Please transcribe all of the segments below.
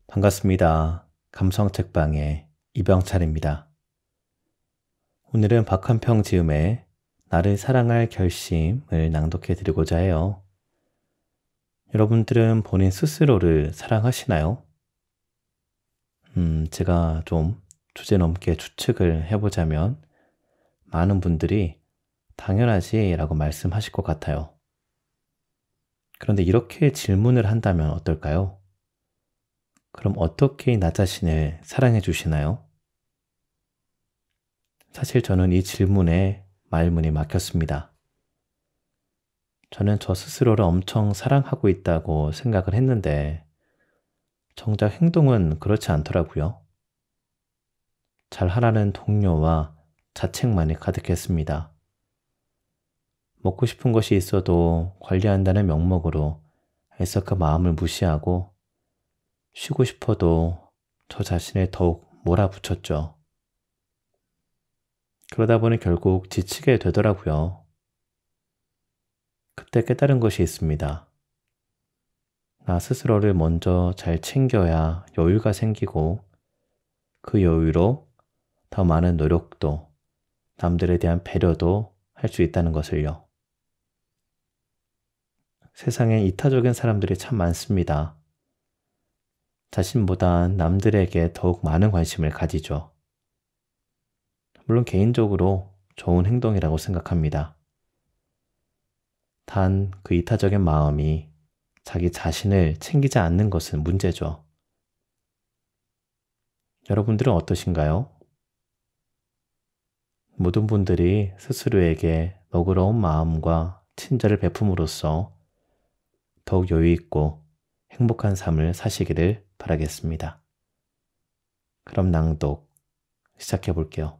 반갑습니다. 감성책방의 이병찬입니다. 오늘은 박한평 지음의 나를 사랑할 결심을 낭독해 드리고자 해요. 여러분들은 본인 스스로를 사랑하시나요? 제가 좀 주제넘게 추측을 해보자면 많은 분들이 당연하지 라고 말씀하실 것 같아요. 그런데 이렇게 질문을 한다면 어떨까요? 그럼 어떻게 나 자신을 사랑해 주시나요? 사실 저는 이 질문에 말문이 막혔습니다. 저는 저 스스로를 엄청 사랑하고 있다고 생각을 했는데 정작 행동은 그렇지 않더라고요. 잘하라는 동료와 자책만이 가득했습니다. 먹고 싶은 것이 있어도 관리한다는 명목으로 애써 그 마음을 무시하고 쉬고 싶어도 저 자신을 더욱 몰아붙였죠. 그러다 보니 결국 지치게 되더라고요. 그때 깨달은 것이 있습니다. 나 스스로를 먼저 잘 챙겨야 여유가 생기고 그 여유로 더 많은 노력도 남들에 대한 배려도 할 수 있다는 것을요. 세상에 이타적인 사람들이 참 많습니다. 자신보다 남들에게 더욱 많은 관심을 가지죠. 물론 개인적으로 좋은 행동이라고 생각합니다. 단 그 이타적인 마음이 자기 자신을 챙기지 않는 것은 문제죠. 여러분들은 어떠신가요? 모든 분들이 스스로에게 너그러운 마음과 친절을 베품으로써 더욱 여유 있고 행복한 삶을 사시기를 바라겠습니다. 그럼 낭독 시작해 볼게요.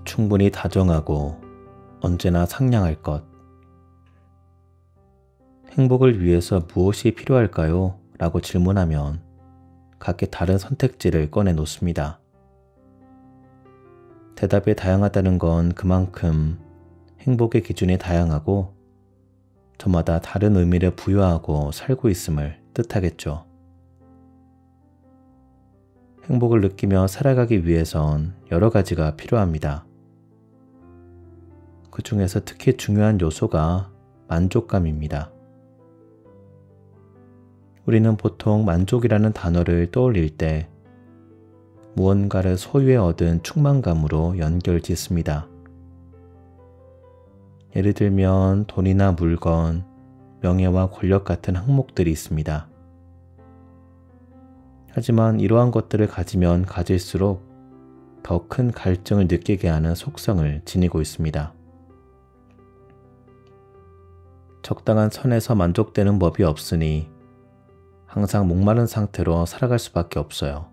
충분히 다정하고 언제나 상냥할 것. 행복을 위해서 무엇이 필요할까요? 라고 질문하면 각기 다른 선택지를 꺼내 놓습니다. 대답이 다양하다는 건 그만큼 행복의 기준이 다양하고 저마다 다른 의미를 부여하고 살고 있음을 뜻하겠죠. 행복을 느끼며 살아가기 위해선 여러 가지가 필요합니다. 그 중에서 특히 중요한 요소가 만족감입니다. 우리는 보통 만족이라는 단어를 떠올릴 때 무언가를 소유해 얻은 충만감으로 연결 짓습니다. 예를 들면 돈이나 물건, 명예와 권력 같은 항목들이 있습니다. 하지만 이러한 것들을 가지면 가질수록 더 큰 갈증을 느끼게 하는 속성을 지니고 있습니다. 적당한 선에서 만족되는 법이 없으니 항상 목마른 상태로 살아갈 수밖에 없어요.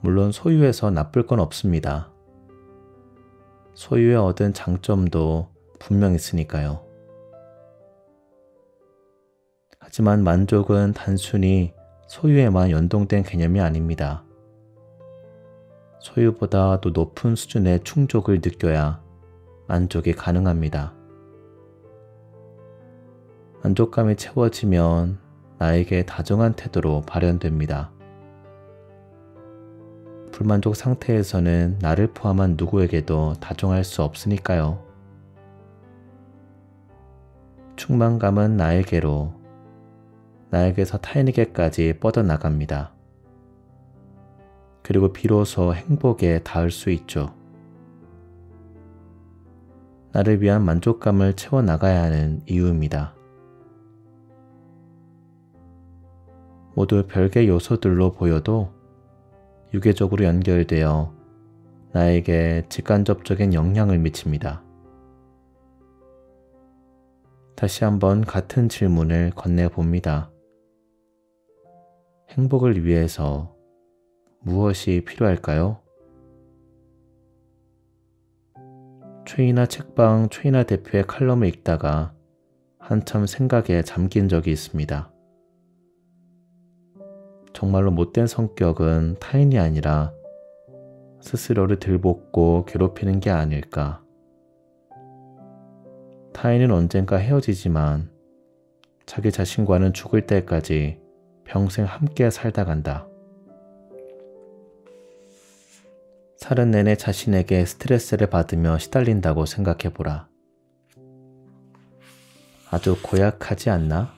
물론 소유해서 나쁠 건 없습니다. 소유에 얻은 장점도 분명 있으니까요. 하지만 만족은 단순히 소유에만 연동된 개념이 아닙니다. 소유보다 더 높은 수준의 충족을 느껴야 만족이 가능합니다. 만족감이 채워지면 나에게 다정한 태도로 발현됩니다. 불만족 상태에서는 나를 포함한 누구에게도 다정할 수 없으니까요. 충만감은 나에게로, 나에게서 타인에게까지 뻗어나갑니다. 그리고 비로소 행복에 닿을 수 있죠. 나를 위한 만족감을 채워나가야 하는 이유입니다. 모두 별개 요소들로 보여도 유계적으로 연결되어 나에게 직간접적인 영향을 미칩니다. 다시 한번 같은 질문을 건네봅니다. 행복을 위해서 무엇이 필요할까요? 최인하 책방 최인하 대표의 칼럼을 읽다가 한참 생각에 잠긴 적이 있습니다. 정말로 못된 성격은 타인이 아니라 스스로를 들볶고 괴롭히는 게 아닐까. 타인은 언젠가 헤어지지만 자기 자신과는 죽을 때까지 평생 함께 살다 간다. 살은 내내 자신에게 스트레스를 받으며 시달린다고 생각해보라. 아주 고약하지 않나?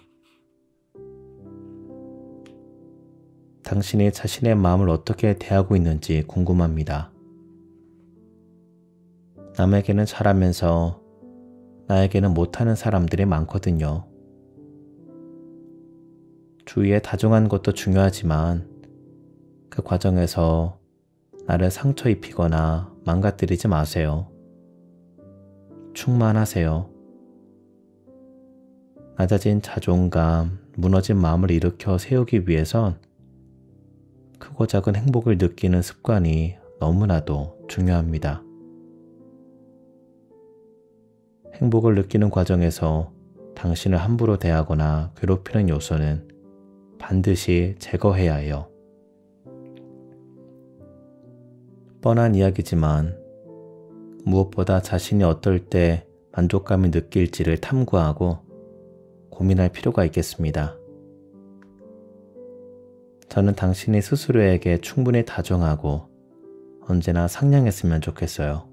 당신이 자신의 마음을 어떻게 대하고 있는지 궁금합니다. 남에게는 잘하면서 나에게는 못하는 사람들이 많거든요. 주위에 다정한 것도 중요하지만 그 과정에서 나를 상처 입히거나 망가뜨리지 마세요. 충만하세요. 낮아진 자존감, 무너진 마음을 일으켜 세우기 위해선 크고 작은 행복을 느끼는 습관이 너무나도 중요합니다. 행복을 느끼는 과정에서 당신을 함부로 대하거나 괴롭히는 요소는 반드시 제거해야 해요. 뻔한 이야기지만 무엇보다 자신이 어떨 때 만족감을 느낄지를 탐구하고 고민할 필요가 있겠습니다. 저는 당신이 스스로에게 충분히 다정하고 언제나 상냥했으면 좋겠어요.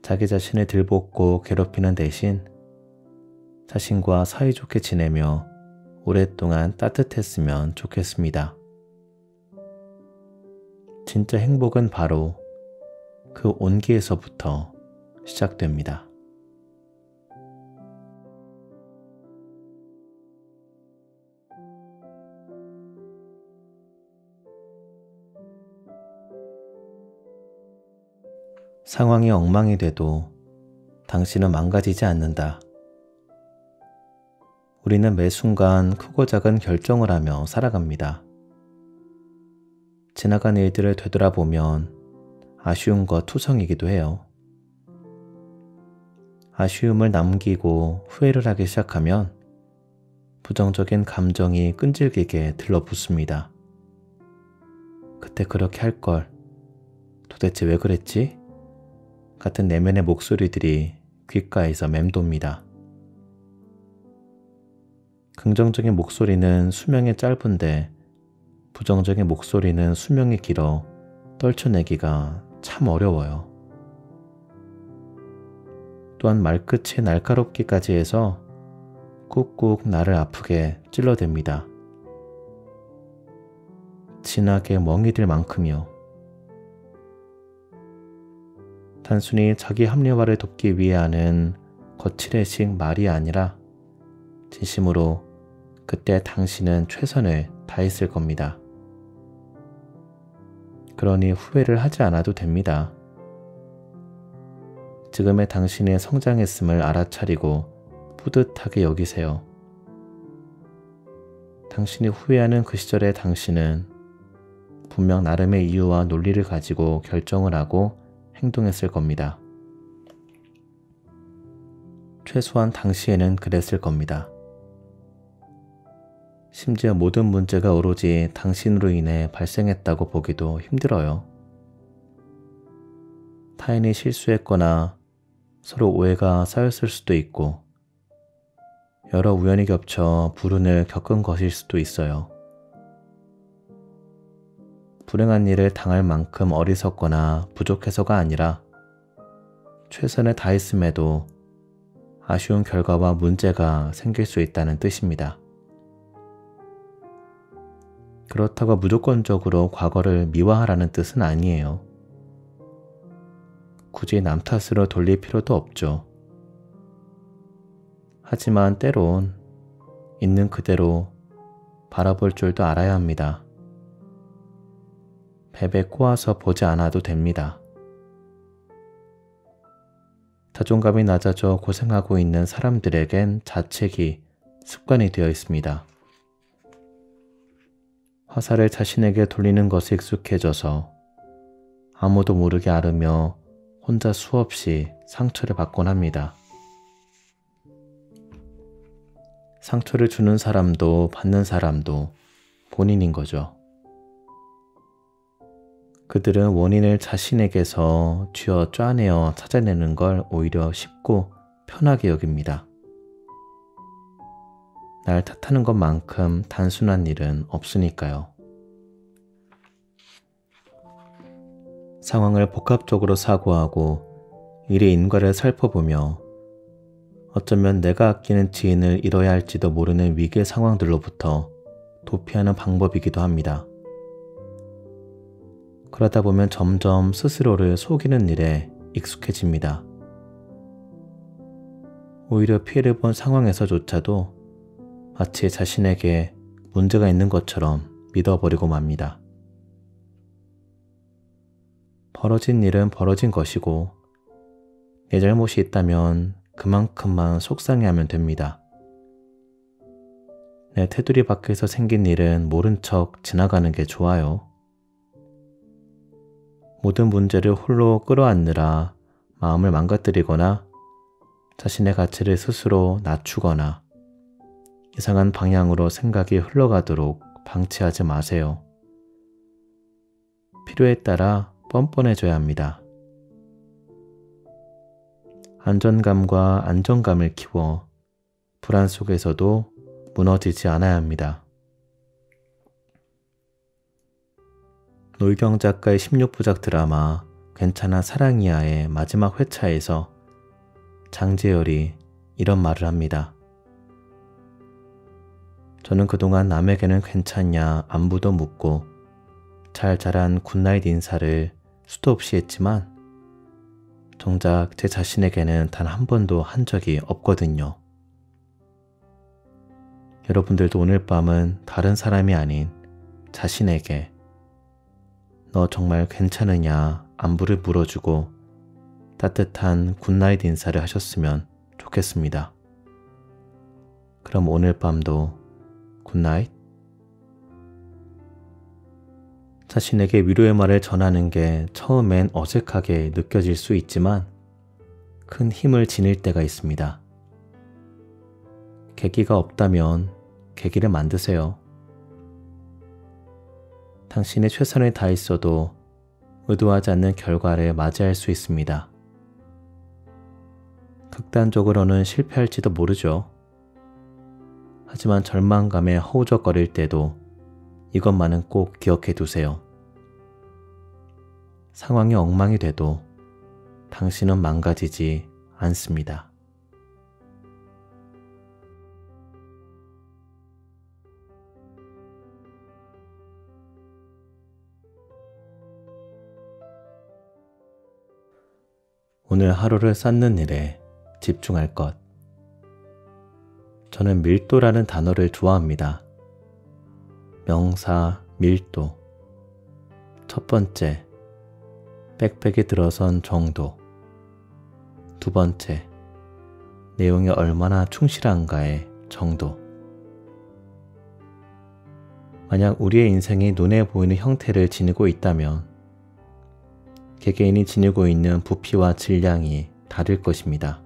자기 자신을 들볶고 괴롭히는 대신 자신과 사이좋게 지내며 오랫동안 따뜻했으면 좋겠습니다. 진짜 행복은 바로 그 온기에서부터 시작됩니다. 상황이 엉망이 돼도 당신은 망가지지 않는다. 우리는 매 순간 크고 작은 결정을 하며 살아갑니다. 지나간 일들을 되돌아보면 아쉬움과 투성이기도 해요. 아쉬움을 남기고 후회를 하기 시작하면 부정적인 감정이 끈질기게 들러붙습니다. 그때 그렇게 할 걸, 도대체 왜 그랬지? 같은 내면의 목소리들이 귓가에서 맴돕니다. 긍정적인 목소리는 수명이 짧은데 부정적인 목소리는 수명이 길어 떨쳐내기가 참 어려워요. 또한 말끝이 날카롭기까지 해서 꾹꾹 나를 아프게 찔러댑니다. 진하게 멍이 들 만큼이요. 단순히 자기 합리화를 돕기 위해 하는 거칠애식 말이 아니라 진심으로 그때 당신은 최선을 다했을 겁니다. 그러니 후회를 하지 않아도 됩니다. 지금의 당신의 성장했음을 알아차리고 뿌듯하게 여기세요. 당신이 후회하는 그 시절의 당신은 분명 나름의 이유와 논리를 가지고 결정을 하고 행동했을 겁니다. 최소한 당시에는 그랬을 겁니다. 심지어 모든 문제가 오로지 당신으로 인해 발생했다고 보기도 힘들어요. 타인이 실수했거나 서로 오해가 쌓였을 수도 있고 여러 우연이 겹쳐 불운을 겪은 것일 수도 있어요. 불행한 일을 당할 만큼 어리석거나 부족해서가 아니라 최선을 다했음에도 아쉬운 결과와 문제가 생길 수 있다는 뜻입니다. 그렇다고 무조건적으로 과거를 미화하라는 뜻은 아니에요. 굳이 남 탓으로 돌릴 필요도 없죠. 하지만 때론 있는 그대로 바라볼 줄도 알아야 합니다. 뱀에 꼬아서 보지 않아도 됩니다. 자존감이 낮아져 고생하고 있는 사람들에겐 자책이 습관이 되어 있습니다. 화살을 자신에게 돌리는 것에 익숙해져서 아무도 모르게 앓으며 혼자 수없이 상처를 받곤 합니다. 상처를 주는 사람도 받는 사람도 본인인 거죠. 그들은 원인을 자신에게서 쥐어 짜내어 찾아내는 걸 오히려 쉽고 편하게 여깁니다. 날 탓하는 것만큼 단순한 일은 없으니까요. 상황을 복합적으로 사고하고 일의 인과를 살펴보며 어쩌면 내가 아끼는 지인을 잃어야 할지도 모르는 위기의 상황들로부터 도피하는 방법이기도 합니다. 그러다 보면 점점 스스로를 속이는 일에 익숙해집니다. 오히려 피해를 본 상황에서조차도 마치 자신에게 문제가 있는 것처럼 믿어버리고 맙니다. 벌어진 일은 벌어진 것이고 내 잘못이 있다면 그만큼만 속상해하면 됩니다. 내 테두리 밖에서 생긴 일은 모른 척 지나가는 게 좋아요. 모든 문제를 홀로 끌어안느라 마음을 망가뜨리거나 자신의 가치를 스스로 낮추거나 이상한 방향으로 생각이 흘러가도록 방치하지 마세요. 필요에 따라 뻔뻔해져야 합니다. 안전감과 안정감을 키워 불안 속에서도 무너지지 않아야 합니다. 노희경 작가의 16부작 드라마 괜찮아 사랑이야의 마지막 회차에서 장재열이 이런 말을 합니다. 저는 그동안 남에게는 괜찮냐 안부도 묻고 잘 자란 굿나잇 인사를 수도 없이 했지만 정작 제 자신에게는 단 한 번도 한 적이 없거든요. 여러분들도 오늘 밤은 다른 사람이 아닌 자신에게 너 정말 괜찮으냐 안부를 물어주고 따뜻한 굿나잇 인사를 하셨으면 좋겠습니다. 그럼 오늘 밤도 굿나잇. 자신에게 위로의 말을 전하는 게 처음엔 어색하게 느껴질 수 있지만 큰 힘을 지닐 때가 있습니다. 계기가 없다면 계기를 만드세요. 당신의 최선을 다했어도 의도하지 않는 결과를 맞이할 수 있습니다. 극단적으로는 실패할지도 모르죠. 하지만 절망감에 허우적거릴 때도 이것만은 꼭 기억해 두세요. 상황이 엉망이 돼도 당신은 망가지지 않습니다. 오늘 하루를 쌓는 일에 집중할 것. 저는 밀도라는 단어를 좋아합니다. 명사 밀도. 첫 번째, 백팩에 들어선 정도. 두 번째, 내용이 얼마나 충실한가의 정도. 만약 우리의 인생이 눈에 보이는 형태를 지니고 있다면 개개인이 지니고 있는 부피와 질량이 다를 것입니다.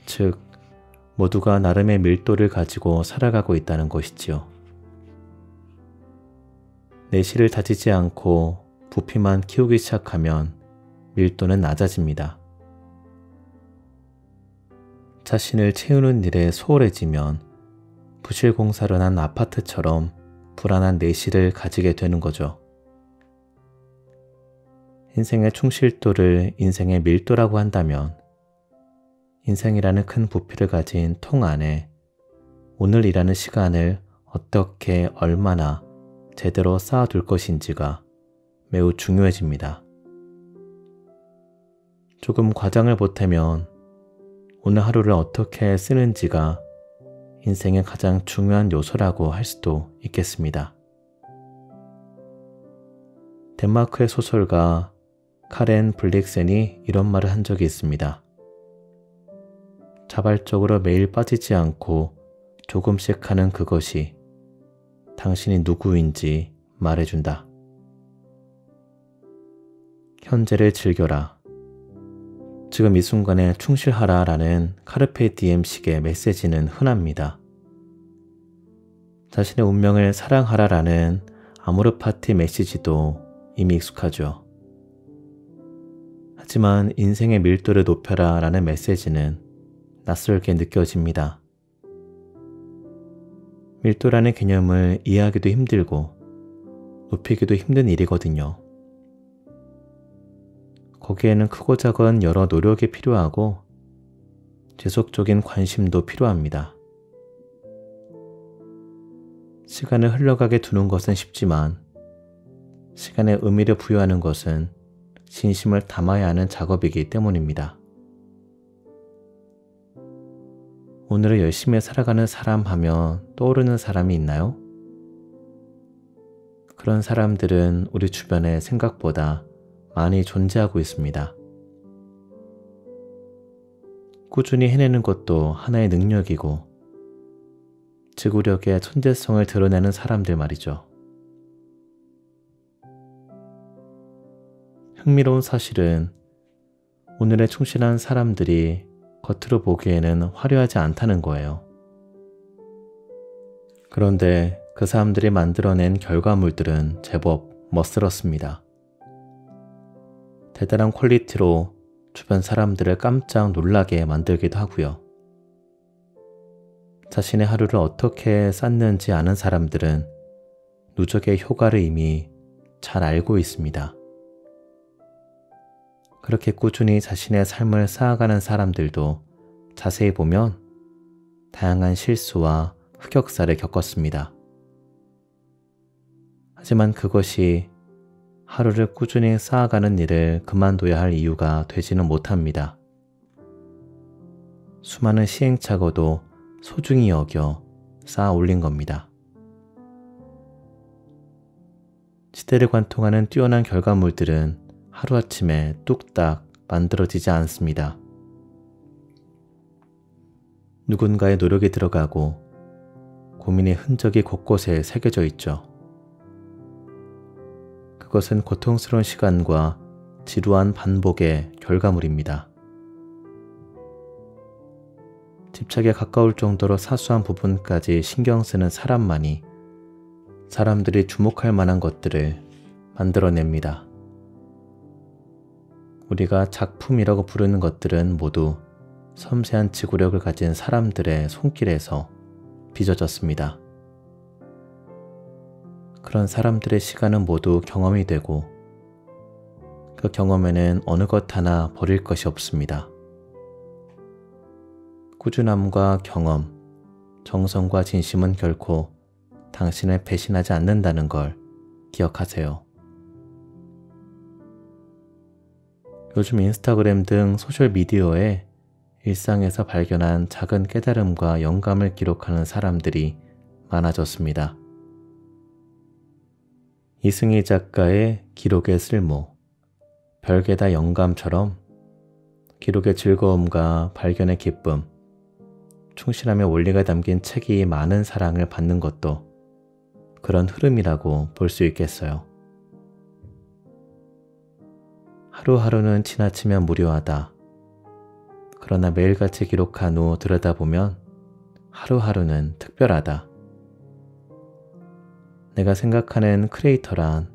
즉, 모두가 나름의 밀도를 가지고 살아가고 있다는 것이지요. 내실을 다지지 않고 부피만 키우기 시작하면 밀도는 낮아집니다. 자신을 채우는 일에 소홀해지면 부실공사를 한 아파트처럼 불안한 내실을 가지게 되는 거죠. 인생의 충실도를 인생의 밀도라고 한다면 인생이라는 큰 부피를 가진 통 안에 오늘이라는 시간을 어떻게 얼마나 제대로 쌓아둘 것인지가 매우 중요해집니다. 조금 과장을 보태면 오늘 하루를 어떻게 쓰는지가 인생의 가장 중요한 요소라고 할 수도 있겠습니다. 덴마크의 소설가 카렌 블릭센이 이런 말을 한 적이 있습니다. 자발적으로 매일 빠지지 않고 조금씩 하는 그것이 당신이 누구인지 말해준다. 현재를 즐겨라. 지금 이 순간에 충실하라 라는 카르페 디엠식의 메시지는 흔합니다. 자신의 운명을 사랑하라 라는 아모르 파티 메시지도 이미 익숙하죠. 하지만 인생의 밀도를 높여라 라는 메시지는 낯설게 느껴집니다. 밀도라는 개념을 이해하기도 힘들고 높이기도 힘든 일이거든요. 거기에는 크고 작은 여러 노력이 필요하고 지속적인 관심도 필요합니다. 시간을 흘러가게 두는 것은 쉽지만 시간에 의미를 부여하는 것은 진심을 담아야 하는 작업이기 때문입니다. 오늘을 열심히 살아가는 사람 하면 떠오르는 사람이 있나요? 그런 사람들은 우리 주변에 생각보다 많이 존재하고 있습니다. 꾸준히 해내는 것도 하나의 능력이고 지구력의 천재성을 드러내는 사람들 말이죠. 흥미로운 사실은 오늘에 충실한 사람들이 겉으로 보기에는 화려하지 않다는 거예요. 그런데 그 사람들이 만들어낸 결과물들은 제법 멋스럽습니다. 대단한 퀄리티로 주변 사람들을 깜짝 놀라게 만들기도 하고요. 자신의 하루를 어떻게 쌓는지 아는 사람들은 누적의 효과를 이미 잘 알고 있습니다. 그렇게 꾸준히 자신의 삶을 쌓아가는 사람들도 자세히 보면 다양한 실수와 흑역사를 겪었습니다. 하지만 그것이 하루를 꾸준히 쌓아가는 일을 그만둬야 할 이유가 되지는 못합니다. 수많은 시행착오도 소중히 여겨 쌓아 올린 겁니다. 시대를 관통하는 뛰어난 결과물들은 하루아침에 뚝딱 만들어지지 않습니다. 누군가의 노력이 들어가고 고민의 흔적이 곳곳에 새겨져 있죠. 그것은 고통스러운 시간과 지루한 반복의 결과물입니다. 집착에 가까울 정도로 사소한 부분까지 신경 쓰는 사람만이 사람들이 주목할 만한 것들을 만들어냅니다. 우리가 작품이라고 부르는 것들은 모두 섬세한 지구력을 가진 사람들의 손길에서 빚어졌습니다. 그런 사람들의 시간은 모두 경험이 되고 그 경험에는 어느 것 하나 버릴 것이 없습니다. 꾸준함과 경험, 정성과 진심은 결코 당신을 배신하지 않는다는 걸 기억하세요. 요즘 인스타그램 등 소셜미디어에 일상에서 발견한 작은 깨달음과 영감을 기록하는 사람들이 많아졌습니다. 이승희 작가의 기록의 쓸모, 별게 다 영감처럼 기록의 즐거움과 발견의 기쁨, 충실함의 원리가 담긴 책이 많은 사랑을 받는 것도 그런 흐름이라고 볼 수 있겠어요. 하루하루는 지나치면 무료하다. 그러나 매일같이 기록한 후 들여다보면 하루하루는 특별하다. 내가 생각하는 크리에이터란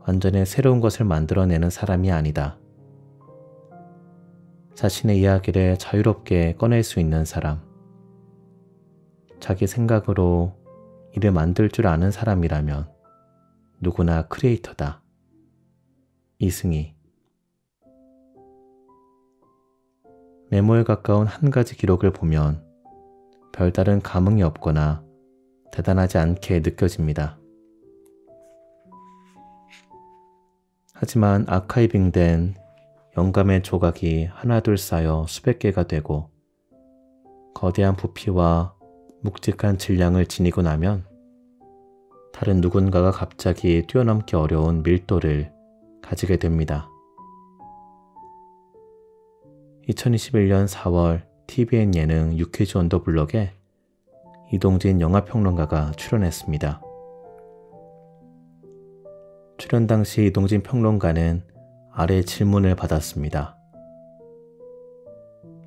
완전히 새로운 것을 만들어내는 사람이 아니다. 자신의 이야기를 자유롭게 꺼낼 수 있는 사람, 자기 생각으로 일을 만들 줄 아는 사람이라면 누구나 크리에이터다. 이승희. 메모에 가까운 한 가지 기록을 보면 별다른 감흥이 없거나 대단하지 않게 느껴집니다. 하지만 아카이빙된 영감의 조각이 하나둘 쌓여 수백 개가 되고 거대한 부피와 묵직한 질량을 지니고 나면 다른 누군가가 갑자기 뛰어넘기 어려운 밀도를 가지게 됩니다. 2021년 4월 TVN 예능 유퀴즈 온 더 블럭에 이동진 영화평론가가 출연했습니다. 출연 당시 이동진 평론가는 아래 질문을 받았습니다.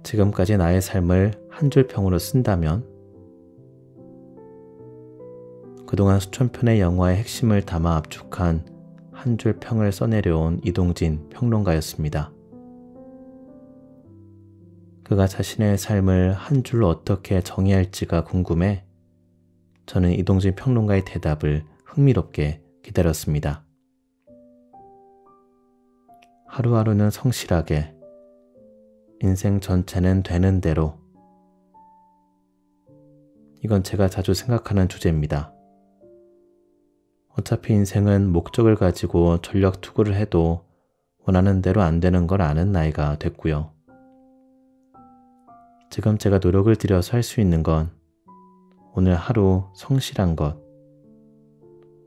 지금까지 나의 삶을 한 줄 평으로 쓴다면? 그동안 수천 편의 영화의 핵심을 담아 압축한 한 줄 평을 써내려온 이동진 평론가였습니다. 그가 자신의 삶을 한 줄로 어떻게 정의할지가 궁금해 저는 이동진 평론가의 대답을 흥미롭게 기다렸습니다. 하루하루는 성실하게, 인생 전체는 되는 대로. 이건 제가 자주 생각하는 주제입니다. 어차피 인생은 목적을 가지고 전력 투구를 해도 원하는 대로 안 되는 걸 아는 나이가 됐고요. 지금 제가 노력을 들여서 할 수 있는 건 오늘 하루 성실한 것.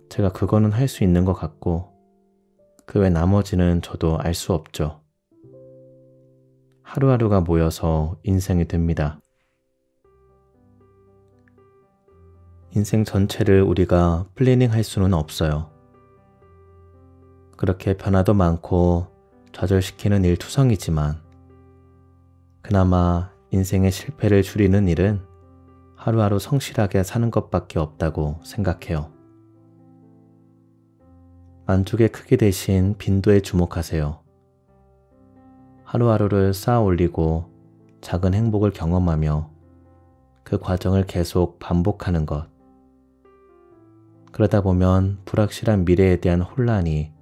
제가 그거는 할 수 있는 것 같고 그 외 나머지는 저도 알 수 없죠. 하루하루가 모여서 인생이 됩니다. 인생 전체를 우리가 플래닝 할 수는 없어요. 그렇게 변화도 많고 좌절시키는 일투성이지만 그나마 인생의 실패를 줄이는 일은 하루하루 성실하게 사는 것밖에 없다고 생각해요. 만족의 크기 대신 빈도에 주목하세요. 하루하루를 쌓아 올리고 작은 행복을 경험하며 그 과정을 계속 반복하는 것. 그러다 보면 불확실한 미래에 대한 혼란이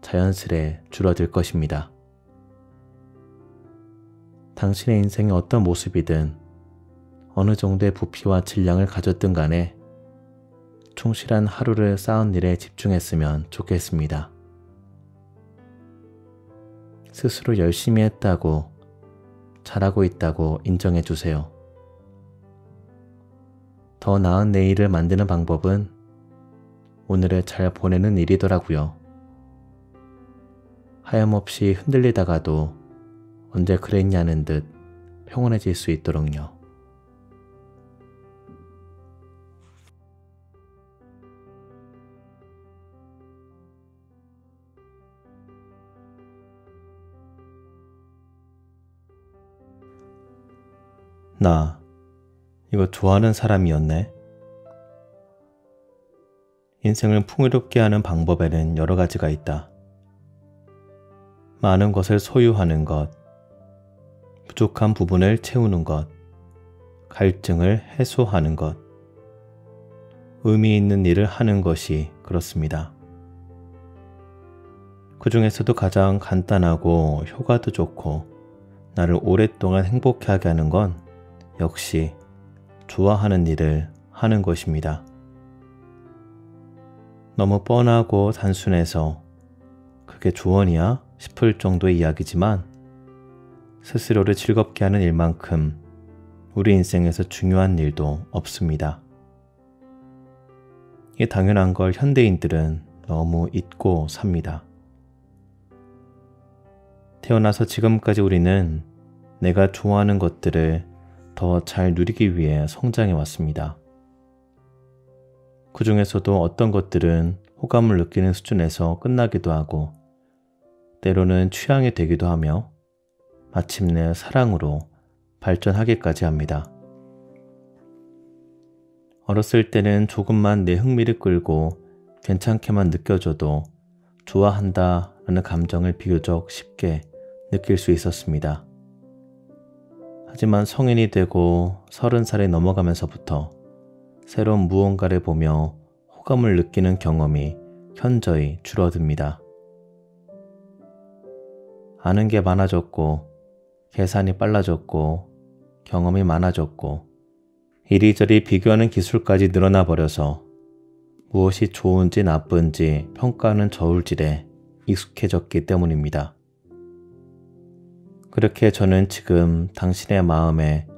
자연스레 줄어들 것입니다. 당신의 인생이 어떤 모습이든 어느 정도의 부피와 질량을 가졌든 간에 충실한 하루를 쌓은 일에 집중했으면 좋겠습니다. 스스로 열심히 했다고, 잘하고 있다고 인정해 주세요. 더 나은 내일을 만드는 방법은 오늘을 잘 보내는 일이더라고요. 하염없이 흔들리다가도 언제 그랬냐는 듯 평온해질 수 있도록요. 나 이거 좋아하는 사람이었네. 인생을 풍요롭게 하는 방법에는 여러 가지가 있다. 많은 것을 소유하는 것, 부족한 부분을 채우는 것, 갈증을 해소하는 것, 의미 있는 일을 하는 것이 그렇습니다. 그 중에서도 가장 간단하고 효과도 좋고 나를 오랫동안 행복하게 하는 건 역시 좋아하는 일을 하는 것입니다. 너무 뻔하고 단순해서 그게 조언이야 싶을 정도의 이야기지만 스스로를 즐겁게 하는 일만큼 우리 인생에서 중요한 일도 없습니다. 이게 당연한 걸 현대인들은 너무 잊고 삽니다. 태어나서 지금까지 우리는 내가 좋아하는 것들을 더 잘 누리기 위해 성장해 왔습니다. 그 중에서도 어떤 것들은 호감을 느끼는 수준에서 끝나기도 하고 때로는 취향이 되기도 하며 마침내 사랑으로 발전하기까지 합니다. 어렸을 때는 조금만 내 흥미를 끌고 괜찮게만 느껴져도 좋아한다 라는 감정을 비교적 쉽게 느낄 수 있었습니다. 하지만 성인이 되고 30살이 넘어가면서부터 새로운 무언가를 보며 호감을 느끼는 경험이 현저히 줄어듭니다. 아는 게 많아졌고 계산이 빨라졌고 경험이 많아졌고 이리저리 비교하는 기술까지 늘어나 버려서 무엇이 좋은지 나쁜지 평가하는 저울질에 익숙해졌기 때문입니다. 그렇게 저는 지금 당신의 마음에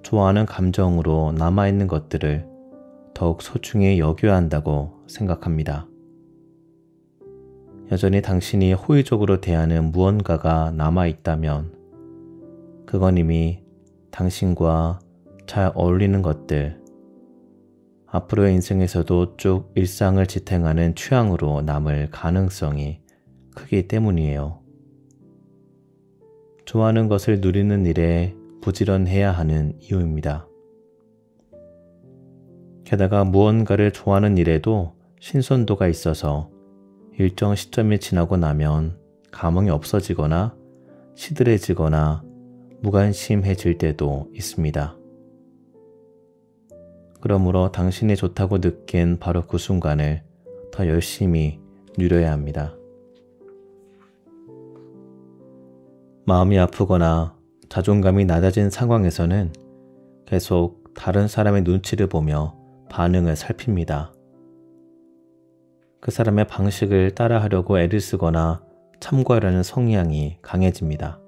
좋아하는 감정으로 남아있는 것들을 더욱 소중히 여겨야 한다고 생각합니다. 여전히 당신이 호의적으로 대하는 무언가가 남아있다면 그건 이미 당신과 잘 어울리는 것들, 앞으로의 인생에서도 쭉 일상을 지탱하는 취향으로 남을 가능성이 크기 때문이에요. 좋아하는 것을 누리는 일에 부지런해야 하는 이유입니다. 게다가 무언가를 좋아하는 일에도 신선도가 있어서 일정 시점이 지나고 나면 감흥이 없어지거나 시들해지거나 무관심해질 때도 있습니다. 그러므로 당신이 좋다고 느낀 바로 그 순간을 더 열심히 누려야 합니다. 마음이 아프거나 자존감이 낮아진 상황에서는 계속 다른 사람의 눈치를 보며 반응을 살핍니다. 그 사람의 방식을 따라하려고 애를 쓰거나 참고하려는 성향이 강해집니다.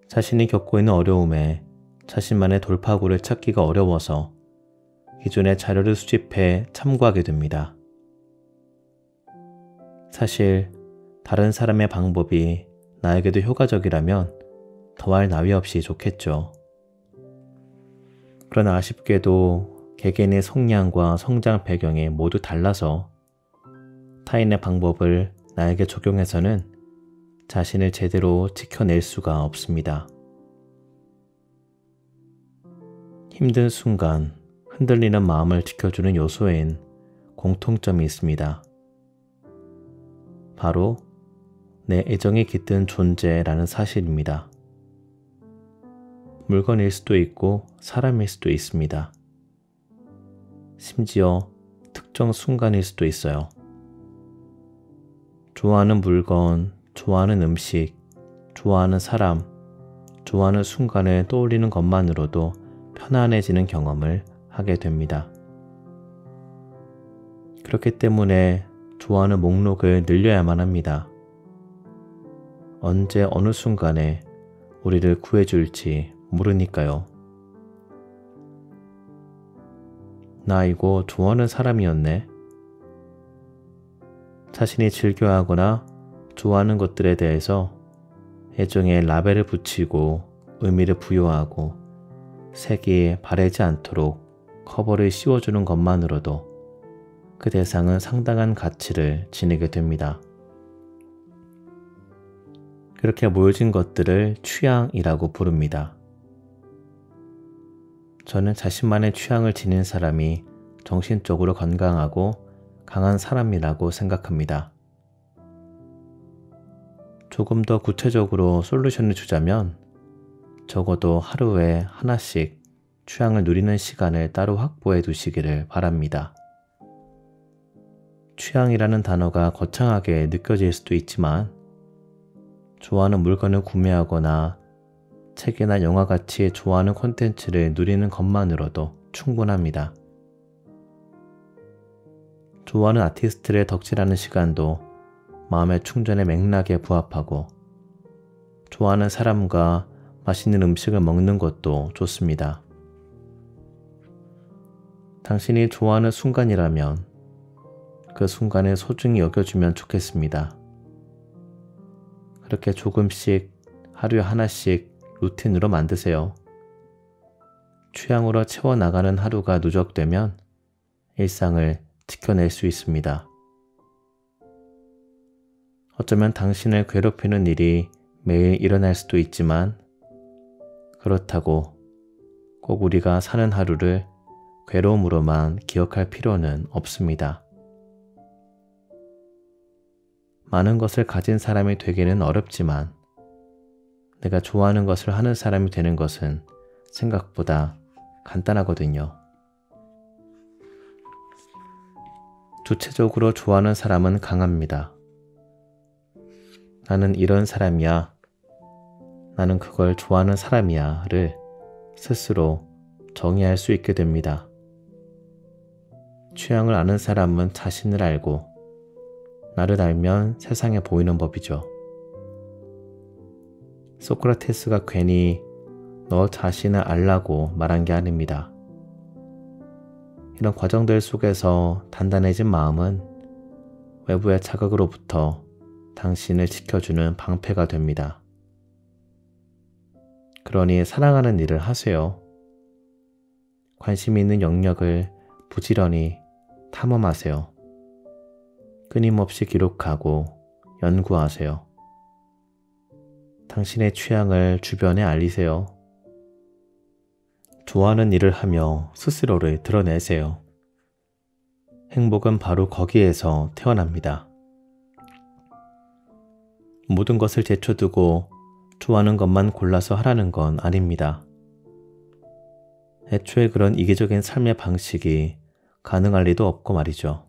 자신이 겪고 있는 어려움에 자신만의 돌파구를 찾기가 어려워서 기존의 자료를 수집해 참고하게 됩니다. 사실 다른 사람의 방법이 나에게도 효과적이라면 더할 나위 없이 좋겠죠. 그러나 아쉽게도 개개인의 성향과 성장 배경이 모두 달라서 타인의 방법을 나에게 적용해서는 자신을 제대로 지켜낼 수가 없습니다. 힘든 순간 흔들리는 마음을 지켜주는 요소엔 공통점이 있습니다. 바로 내 애정이 깃든 존재라는 사실입니다. 물건일 수도 있고 사람일 수도 있습니다. 심지어 특정 순간일 수도 있어요. 좋아하는 물건, 좋아하는 음식, 좋아하는 사람, 좋아하는 순간을 떠올리는 것만으로도 편안해지는 경험을 하게 됩니다. 그렇기 때문에 좋아하는 목록을 늘려야만 합니다. 언제 어느 순간에 우리를 구해줄지 모르니까요. 나 이거 좋아하는 사람이었네. 자신이 즐겨하거나 좋아하는 것들에 대해서 애정의 라벨을 붙이고 의미를 부여하고 색이 바래지 않도록 커버를 씌워주는 것만으로도 그 대상은 상당한 가치를 지니게 됩니다. 그렇게 모여진 것들을 취향이라고 부릅니다. 저는 자신만의 취향을 지닌 사람이 정신적으로 건강하고 강한 사람이라고 생각합니다. 조금 더 구체적으로 솔루션을 주자면 적어도 하루에 하나씩 취향을 누리는 시간을 따로 확보해 두시기를 바랍니다. 취향이라는 단어가 거창하게 느껴질 수도 있지만 좋아하는 물건을 구매하거나 책이나 영화같이 좋아하는 콘텐츠를 누리는 것만으로도 충분합니다. 좋아하는 아티스트를 덕질하는 시간도 마음의 충전의 맥락에 부합하고 좋아하는 사람과 맛있는 음식을 먹는 것도 좋습니다. 당신이 좋아하는 순간이라면 그 순간을 소중히 여겨주면 좋겠습니다. 그렇게 조금씩 하루에 하나씩 루틴으로 만드세요. 취향으로 채워나가는 하루가 누적되면 일상을 지켜낼 수 있습니다. 어쩌면 당신을 괴롭히는 일이 매일 일어날 수도 있지만 그렇다고 꼭 우리가 사는 하루를 괴로움으로만 기억할 필요는 없습니다. 많은 것을 가진 사람이 되기는 어렵지만 내가 좋아하는 것을 하는 사람이 되는 것은 생각보다 간단하거든요. 주체적으로 좋아하는 사람은 강합니다. 나는 이런 사람이야, 나는 그걸 좋아하는 사람이야를 스스로 정의할 수 있게 됩니다. 취향을 아는 사람은 자신을 알고 나를 알면 세상에 보이는 법이죠. 소크라테스가 괜히 너 자신을 알라고 말한 게 아닙니다. 이런 과정들 속에서 단단해진 마음은 외부의 자극으로부터 당신을 지켜주는 방패가 됩니다. 그러니 사랑하는 일을 하세요. 관심 있는 영역을 부지런히 탐험하세요. 끊임없이 기록하고 연구하세요. 당신의 취향을 주변에 알리세요. 좋아하는 일을 하며 스스로를 드러내세요. 행복은 바로 거기에서 태어납니다. 모든 것을 제쳐두고 좋아하는 것만 골라서 하라는 건 아닙니다. 애초에 그런 이기적인 삶의 방식이 가능할 리도 없고 말이죠.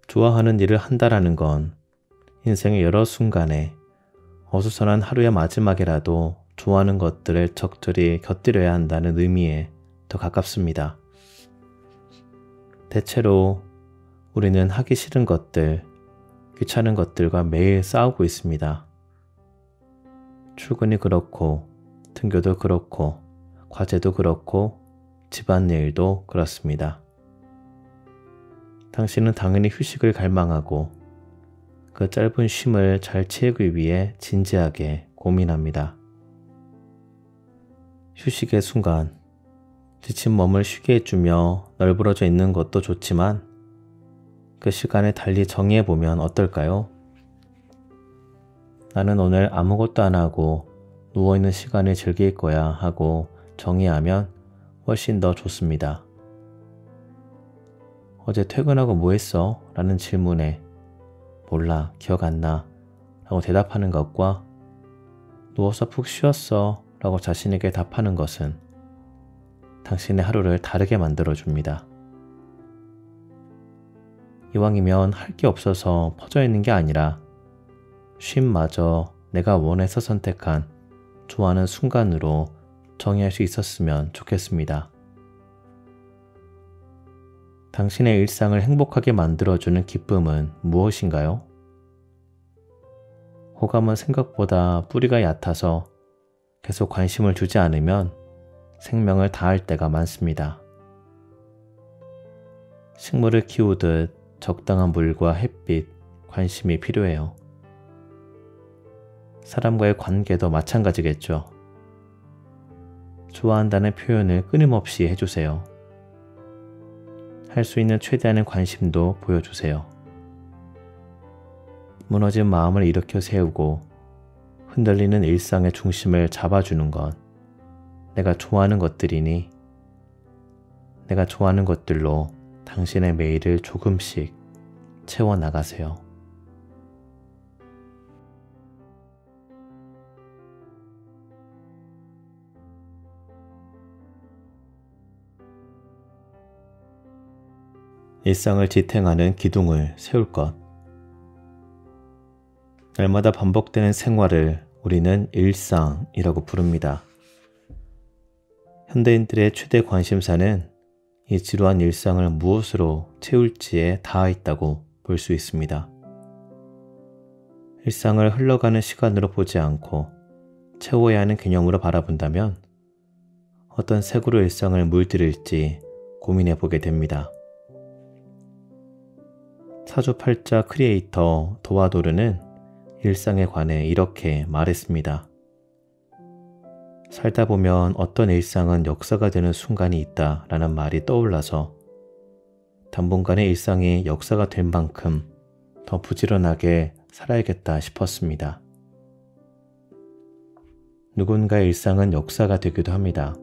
좋아하는 일을 한다라는 건 인생의 여러 순간에 어수선한 하루의 마지막이라도 좋아하는 것들을 적절히 곁들여야 한다는 의미에 더 가깝습니다. 대체로 우리는 하기 싫은 것들, 귀찮은 것들과 매일 싸우고 있습니다. 출근이 그렇고, 등교도 그렇고, 과제도 그렇고, 집안일도 그렇습니다. 당신은 당연히 휴식을 갈망하고 그 짧은 쉼을 잘 채우기 위해 진지하게 고민합니다. 휴식의 순간, 지친 몸을 쉬게 해주며 널브러져 있는 것도 좋지만 그 시간을 달리 정의해보면 어떨까요? 나는 오늘 아무것도 안 하고 누워있는 시간을 즐길 거야 하고 정의하면 훨씬 더 좋습니다. 어제 퇴근하고 뭐 했어? 라는 질문에 몰라, 기억 안 나 라고 대답하는 것과 누워서 푹 쉬었어 라고 자신에게 답하는 것은 당신의 하루를 다르게 만들어줍니다. 이왕이면 할 게 없어서 퍼져 있는 게 아니라 쉼마저 내가 원해서 선택한 좋아하는 순간으로 정의할 수 있었으면 좋겠습니다. 당신의 일상을 행복하게 만들어주는 기쁨은 무엇인가요? 호감은 생각보다 뿌리가 얕아서 계속 관심을 주지 않으면 생명을 다할 때가 많습니다. 식물을 키우듯 적당한 물과 햇빛, 관심이 필요해요. 사람과의 관계도 마찬가지겠죠. 좋아한다는 표현을 끊임없이 해주세요. 할 수 있는 최대한의 관심도 보여주세요. 무너진 마음을 일으켜 세우고 흔들리는 일상의 중심을 잡아주는 건 내가 좋아하는 것들이니 내가 좋아하는 것들로 당신의 매일을 조금씩 채워나가세요. 일상을 지탱하는 기둥을 세울 것. 날마다 반복되는 생활을 우리는 일상이라고 부릅니다. 현대인들의 최대 관심사는 이 지루한 일상을 무엇으로 채울지에 닿아 있다고 볼 수 있습니다. 일상을 흘러가는 시간으로 보지 않고 채워야 하는 개념으로 바라본다면 어떤 색으로 일상을 물들일지 고민해 보게 됩니다. 사주팔자 크리에이터 도와도르는 일상에 관해 이렇게 말했습니다. 살다 보면 어떤 일상은 역사가 되는 순간이 있다라는 말이 떠올라서 당분간의 일상이 역사가 될 만큼 더 부지런하게 살아야겠다 싶었습니다. 누군가의 일상은 역사가 되기도 합니다.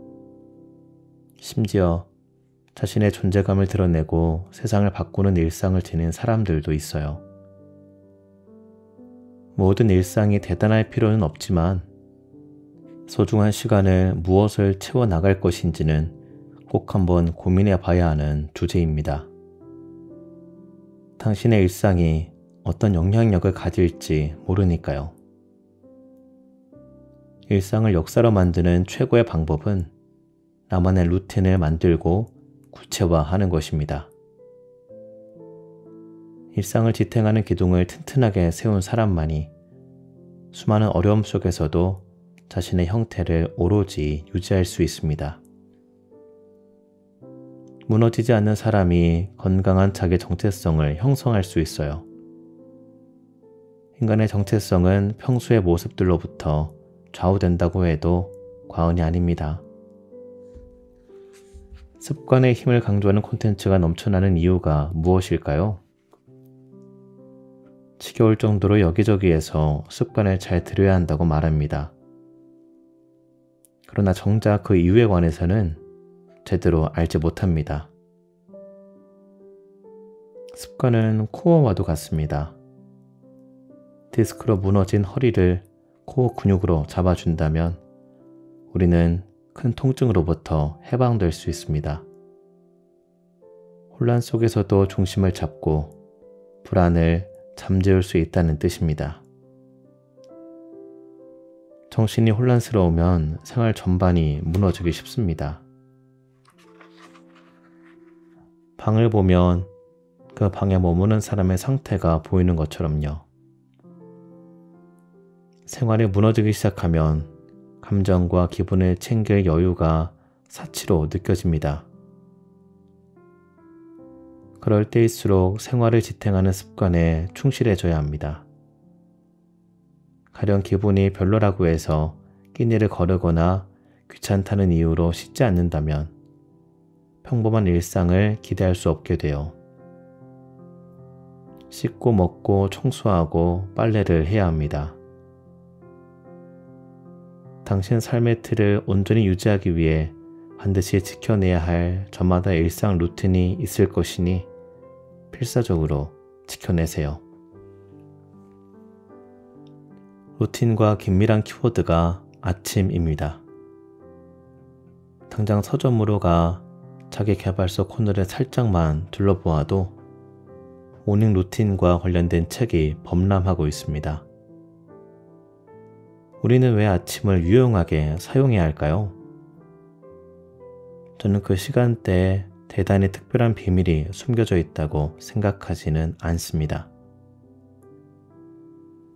심지어 자신의 존재감을 드러내고 세상을 바꾸는 일상을 지닌 사람들도 있어요. 모든 일상이 대단할 필요는 없지만 소중한 시간을 무엇을 채워나갈 것인지는 꼭 한번 고민해 봐야 하는 주제입니다. 당신의 일상이 어떤 영향력을 가질지 모르니까요. 일상을 역사로 만드는 최고의 방법은 나만의 루틴을 만들고 구체화하는 것입니다. 일상을 지탱하는 기둥을 튼튼하게 세운 사람만이 수많은 어려움 속에서도 자신의 형태를 오로지 유지할 수 있습니다. 무너지지 않는 사람이 건강한 자기 정체성을 형성할 수 있어요. 인간의 정체성은 평소의 모습들로부터 좌우된다고 해도 과언이 아닙니다. 습관의 힘을 강조하는 콘텐츠가 넘쳐나는 이유가 무엇일까요? 지겨울 정도로 여기저기에서 습관을 잘 들여야 한다고 말합니다. 그러나 정작 그 이유에 관해서는 제대로 알지 못합니다. 습관은 코어와도 같습니다. 디스크로 무너진 허리를 코어 근육으로 잡아준다면 우리는 큰 통증으로부터 해방될 수 있습니다. 혼란 속에서도 중심을 잡고 불안을 잠재울 수 있다는 뜻입니다. 정신이 혼란스러우면 생활 전반이 무너지기 쉽습니다. 방을 보면 그 방에 머무는 사람의 상태가 보이는 것처럼요. 생활이 무너지기 시작하면 감정과 기분을 챙길 여유가 사치로 느껴집니다. 그럴 때일수록 생활을 지탱하는 습관에 충실해져야 합니다. 가령 기분이 별로라고 해서 끼니를 거르거나 귀찮다는 이유로 씻지 않는다면 평범한 일상을 기대할 수 없게 돼요. 씻고 먹고 청소하고 빨래를 해야 합니다. 당신 삶의 틀을 온전히 유지하기 위해 반드시 지켜내야 할 저마다 일상 루틴이 있을 것이니 필사적으로 지켜내세요. 루틴과 긴밀한 키워드가 아침입니다. 당장 서점으로 가 자기계발서 코너를 살짝만 둘러보아도 모닝 루틴과 관련된 책이 범람하고 있습니다. 우리는 왜 아침을 유용하게 사용해야 할까요? 저는 그 시간대에 대단히 특별한 비밀이 숨겨져 있다고 생각하지는 않습니다.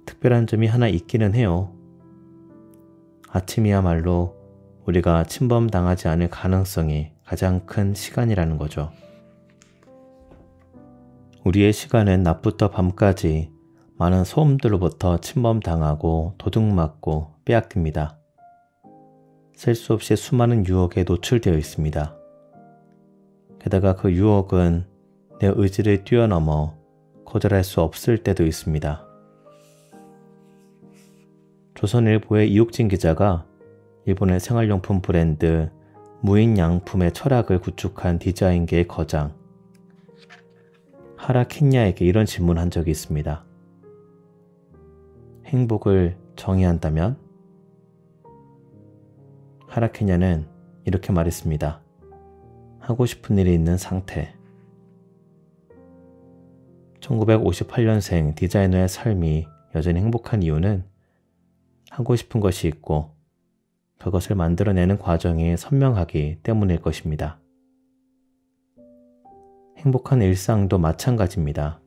특별한 점이 하나 있기는 해요. 아침이야말로 우리가 침범당하지 않을 가능성이 가장 큰 시간이라는 거죠. 우리의 시간은 낮부터 밤까지 많은 소음들로부터 침범당하고 도둑맞고 빼앗깁니다. 셀 수 없이 수많은 유혹에 노출되어 있습니다. 게다가 그 유혹은 내 의지를 뛰어넘어 거절할 수 없을 때도 있습니다. 조선일보의 이옥진 기자가 일본의 생활용품 브랜드 무인양품의 철학을 구축한 디자인계의 거장 하라 켄야에게 이런 질문을 한 적이 있습니다. 행복을 정의한다면? 하라 켄야는 이렇게 말했습니다. 하고 싶은 일이 있는 상태. 1958년생 디자이너의 삶이 여전히 행복한 이유는 하고 싶은 것이 있고 그것을 만들어내는 과정이 선명하기 때문일 것입니다. 행복한 일상도 마찬가지입니다.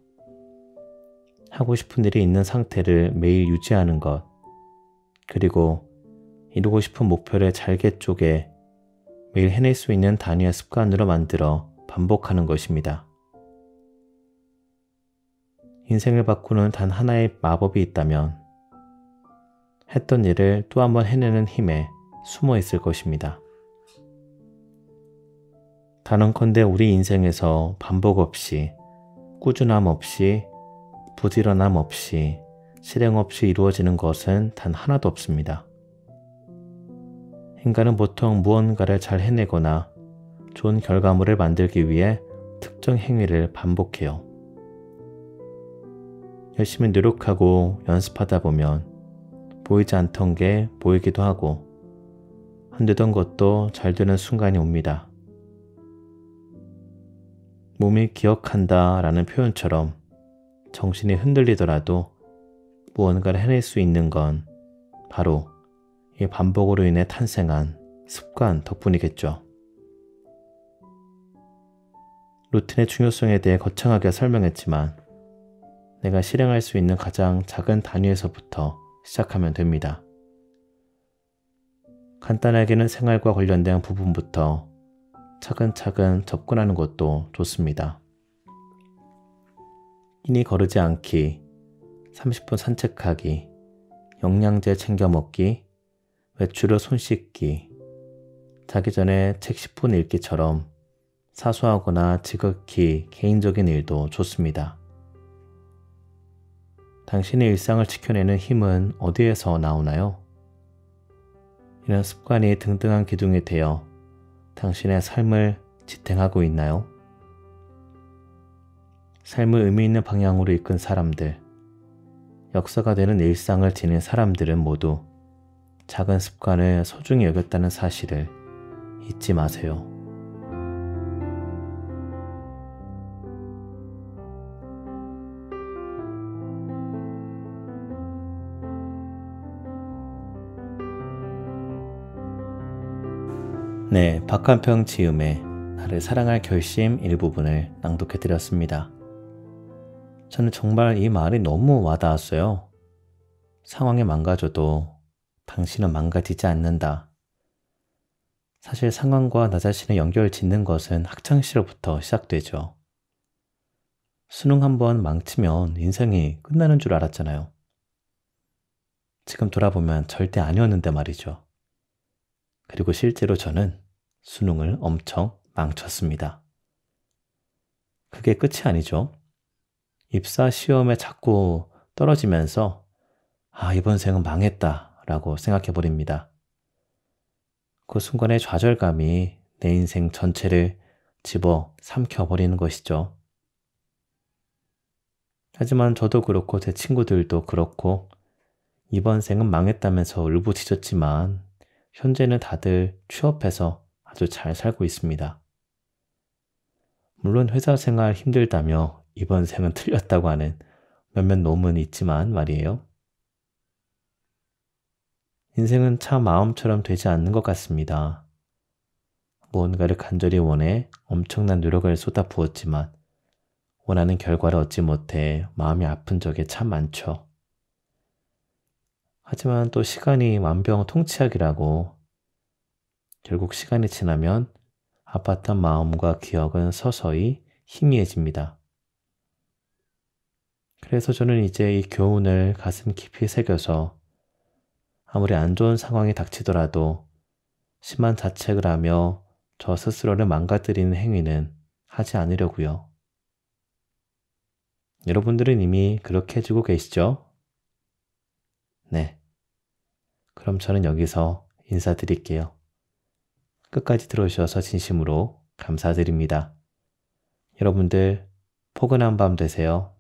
하고 싶은 일이 있는 상태를 매일 유지하는 것, 그리고 이루고 싶은 목표를 잘게 쪼개 매일 해낼 수 있는 단위의 습관으로 만들어 반복하는 것입니다. 인생을 바꾸는 단 하나의 마법이 있다면 했던 일을 또 한 번 해내는 힘에 숨어 있을 것입니다. 단언컨대 우리 인생에서 반복 없이, 꾸준함 없이, 부지런함 없이, 실행 없이 이루어지는 것은 단 하나도 없습니다. 인간은 보통 무언가를 잘 해내거나 좋은 결과물을 만들기 위해 특정 행위를 반복해요. 열심히 노력하고 연습하다 보면 보이지 않던 게 보이기도 하고 안 되던 것도 잘 되는 순간이 옵니다. 몸이 기억한다 라는 표현처럼 정신이 흔들리더라도 무언가를 해낼 수 있는 건 바로 이 반복으로 인해 탄생한 습관 덕분이겠죠. 루틴의 중요성에 대해 거창하게 설명했지만 내가 실행할 수 있는 가장 작은 단위에서부터 시작하면 됩니다. 간단하게는 생활과 관련된 부분부터 차근차근 접근하는 것도 좋습니다. 끼니 거르지 않기, 30분 산책하기, 영양제 챙겨 먹기, 외출 후 손 씻기, 자기 전에 책 10분 읽기처럼 사소하거나 지극히 개인적인 일도 좋습니다. 당신의 일상을 지켜내는 힘은 어디에서 나오나요? 이런 습관이 등등한 기둥이 되어 당신의 삶을 지탱하고 있나요? 삶을 의미 있는 방향으로 이끈 사람들, 역사가 되는 일상을 지닌 사람들은 모두 작은 습관을 소중히 여겼다는 사실을 잊지 마세요. 네, 박한평 지음의 나를 사랑할 결심 일부분을 낭독해 드렸습니다. 저는 정말 이 말이 너무 와닿았어요. 상황이 망가져도 당신은 망가지지 않는다. 사실 상황과 나 자신을 연결 짓는 것은 학창시절부터 시작되죠. 수능 한번 망치면 인생이 끝나는 줄 알았잖아요. 지금 돌아보면 절대 아니었는데 말이죠. 그리고 실제로 저는 수능을 엄청 망쳤습니다. 그게 끝이 아니죠. 입사 시험에 자꾸 떨어지면서 이번 생은 망했다 라고 생각해 버립니다. 그 순간의 좌절감이 내 인생 전체를 집어 삼켜버리는 것이죠. 하지만 저도 그렇고 제 친구들도 그렇고 이번 생은 망했다면서 울부짖었지만 현재는 다들 취업해서 아주 잘 살고 있습니다. 물론 회사 생활 힘들다며 이번 생은 틀렸다고 하는 몇몇 놈은 있지만 말이에요. 인생은 참 마음처럼 되지 않는 것 같습니다. 무언가를 간절히 원해 엄청난 노력을 쏟아부었지만 원하는 결과를 얻지 못해 마음이 아픈 적이 참 많죠. 하지만 또 시간이 만병통치약이라고 결국 시간이 지나면 아팠던 마음과 기억은 서서히 희미해집니다. 그래서 저는 이제 이 교훈을 가슴 깊이 새겨서 아무리 안 좋은 상황이 닥치더라도 심한 자책을 하며 저 스스로를 망가뜨리는 행위는 하지 않으려고요. 여러분들은 이미 그렇게 해주고 계시죠? 네. 그럼 저는 여기서 인사드릴게요. 끝까지 들어주셔서 진심으로 감사드립니다. 여러분들 포근한 밤 되세요.